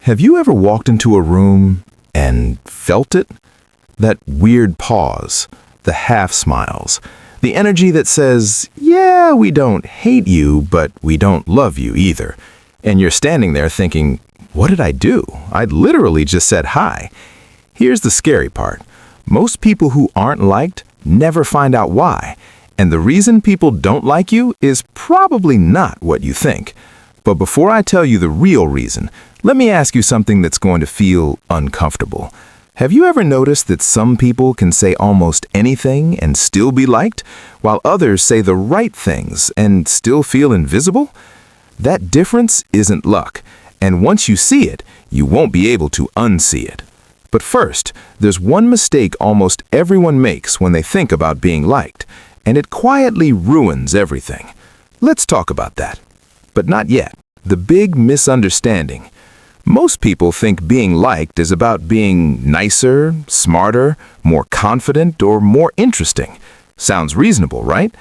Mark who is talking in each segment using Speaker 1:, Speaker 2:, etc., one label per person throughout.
Speaker 1: Have you ever walked into a room and felt it? That weird pause, the half smiles, the energy that says, yeah, we don't hate you, but we don't love you either. And you're standing there thinking, what did I do? I literally just said hi. Here's the scary part. Most people who aren't liked never find out why. And the reason people don't like you is probably not what you think. But before I tell you the real reason, let me ask you something that's going to feel uncomfortable. Have you ever noticed that some people can say almost anything and still be liked, while others say the right things and still feel invisible? That difference isn't luck, and once you see it, you won't be able to unsee it. But first, there's one mistake almost everyone makes when they think about being liked, and it quietly ruins everything. Let's talk about that. But not yet. The big misunderstanding. Most people think being liked is about being nicer, smarter, more confident, or more interesting. Sounds reasonable, right?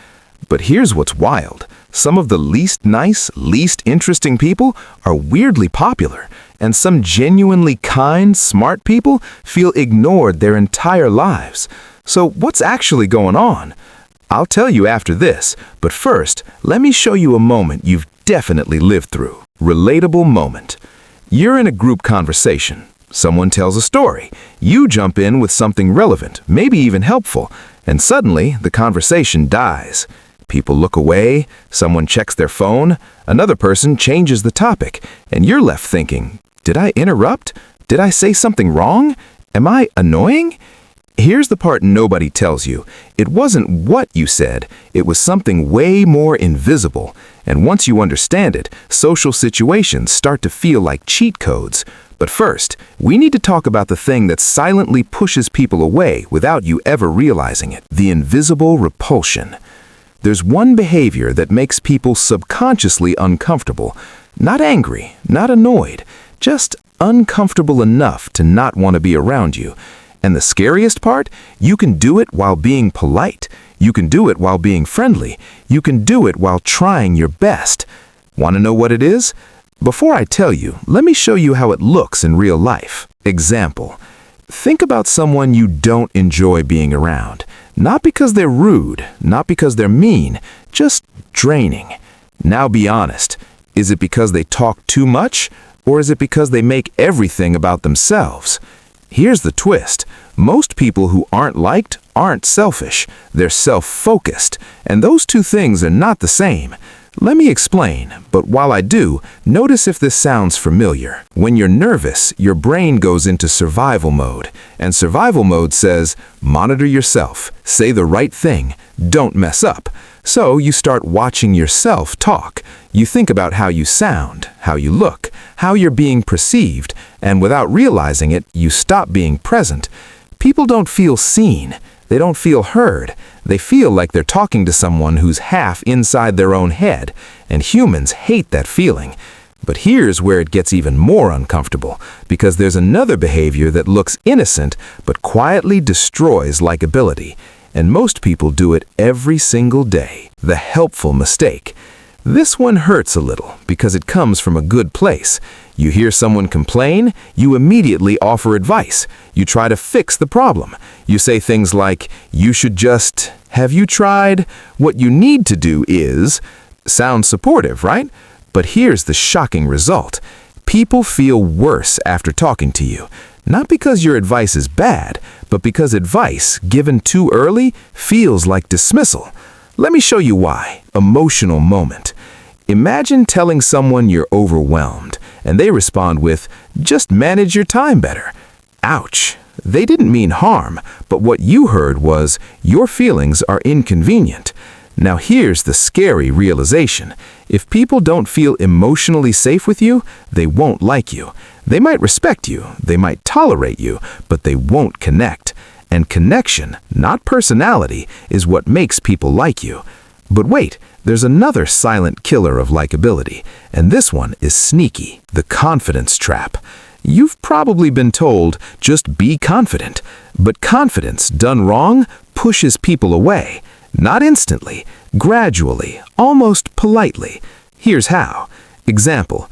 Speaker 1: But here's what's wild. Some of the least nice, least interesting people are weirdly popular, and some genuinely kind, smart people feel ignored their entire lives. So what's actually going on? I'll tell you after this, but first, let me show you a moment you've definitely lived through. Relatable moment. You're in a group conversation. Someone tells a story. You jump in with something relevant, maybe even helpful, and suddenly the conversation dies. People look away, someone checks their phone, another person changes the topic, and you're left thinking, did I interrupt? Did I say something wrong? Am I annoying? Here's the part nobody tells you. It wasn't what you said, it was something way more invisible. And once you understand it, social situations start to feel like cheat codes. But first, we need to talk about the thing that silently pushes people away without you ever realizing it. The invisible repulsion. There's one behavior that makes people subconsciously uncomfortable. Not angry, not annoyed, just uncomfortable enough to not want to be around you. And the scariest part, you can do it while being polite. You can do it while being friendly. You can do it while trying your best. Want to know what it is? Before I tell you, let me show you how it looks in real life. Example. Think about someone you don't enjoy being around. Not because they're rude, not because they're mean, just draining. Now be honest. Is it because they talk too much? Or is it because they make everything about themselves? Here's the twist. Most people who aren't liked aren't selfish. They're self-focused. And those two things are not the same. Let me explain, but while I do, notice if this sounds familiar. When you're nervous, your brain goes into survival mode. And survival mode says, monitor yourself, say the right thing, don't mess up. So you start watching yourself talk. You think about how you sound, how you look, how you're being perceived, and without realizing it, you stop being present. People don't feel seen. They don't feel heard. They feel like they're talking to someone who's half inside their own head, and humans hate that feeling. But here's where it gets even more uncomfortable, because there's another behavior that looks innocent but quietly destroys likability. And most people do it every single day. The helpful mistake. This one hurts a little because it comes from a good place. You hear someone complain, you immediately offer advice. You try to fix the problem. You say things like, you should just, have you tried? What you need to do is, sounds supportive, right? But here's the shocking result. People feel worse after talking to you. Not because your advice is bad, but because advice given too early feels like dismissal. Let me show you why. Emotional moment. Imagine telling someone you're overwhelmed, and they respond with, just manage your time better. Ouch. They didn't mean harm, but what you heard was, your feelings are inconvenient. Now here's the scary realization. If people don't feel emotionally safe with you, they won't like you. They might respect you, they might tolerate you, but they won't connect. And connection, not personality, is what makes people like you. But wait, there's another silent killer of likability, and this one is sneaky, the confidence trap. You've probably been told, just be confident. But confidence done wrong pushes people away. Not instantly, gradually, almost politely. Here's how. Example.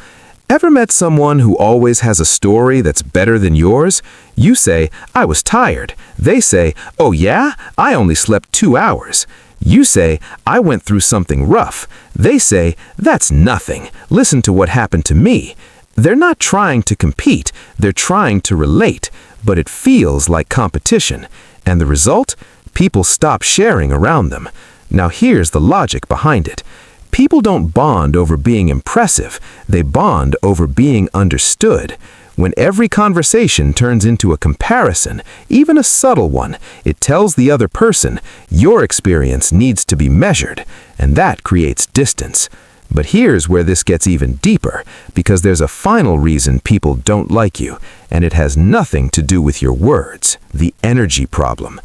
Speaker 1: Ever met someone who always has a story that's better than yours? You say, "I was tired." They say, "Oh yeah? I only slept 2 hours." You say, "I went through something rough." They say, "That's nothing. Listen to what happened to me." They're not trying to compete, they're trying to relate, but it feels like competition. And the result? People stop sharing around them. Now here's the logic behind it. People don't bond over being impressive, they bond over being understood. When every conversation turns into a comparison, even a subtle one, it tells the other person, your experience needs to be measured, and that creates distance. But here's where this gets even deeper, because there's a final reason people don't like you, and it has nothing to do with your words, the energy problem.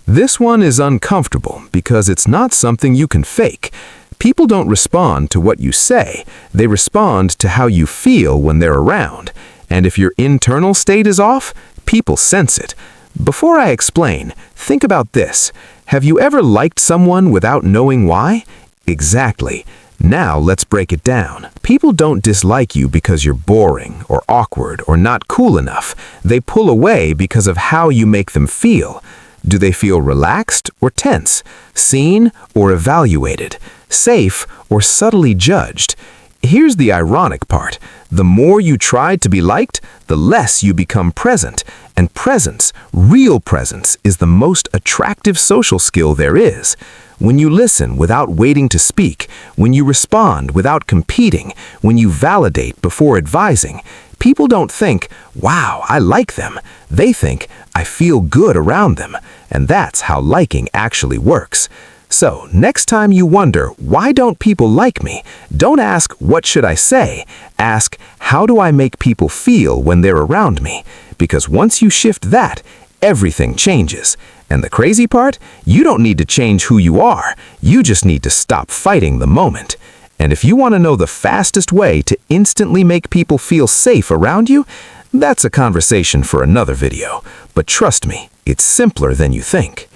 Speaker 1: This one is uncomfortable because it's not something you can fake. People don't respond to what you say, they respond to how you feel when they're around. And if your internal state is off, people sense it. Before I explain, think about this. Have you ever liked someone without knowing why? Exactly. Now let's break it down. People don't dislike you because you're boring or awkward or not cool enough. They pull away because of how you make them feel. Do they feel relaxed or tense? Seen or evaluated? Safe or subtly judged? Here's the ironic part. The more you try to be liked, the less you become present. And presence, real presence, is the most attractive social skill there is. When you listen without waiting to speak, when you respond without competing, when you validate before advising, people don't think, "Wow, I like them." They think, "I feel good around them." And that's how liking actually works. So, next time you wonder, why don't people like me? Don't ask, what should I say? Ask, how do I make people feel when they're around me? Because once you shift that, everything changes. And the crazy part? You don't need to change who you are. You just need to stop fighting the moment. And if you want to know the fastest way to instantly make people feel safe around you, that's a conversation for another video. But trust me, it's simpler than you think.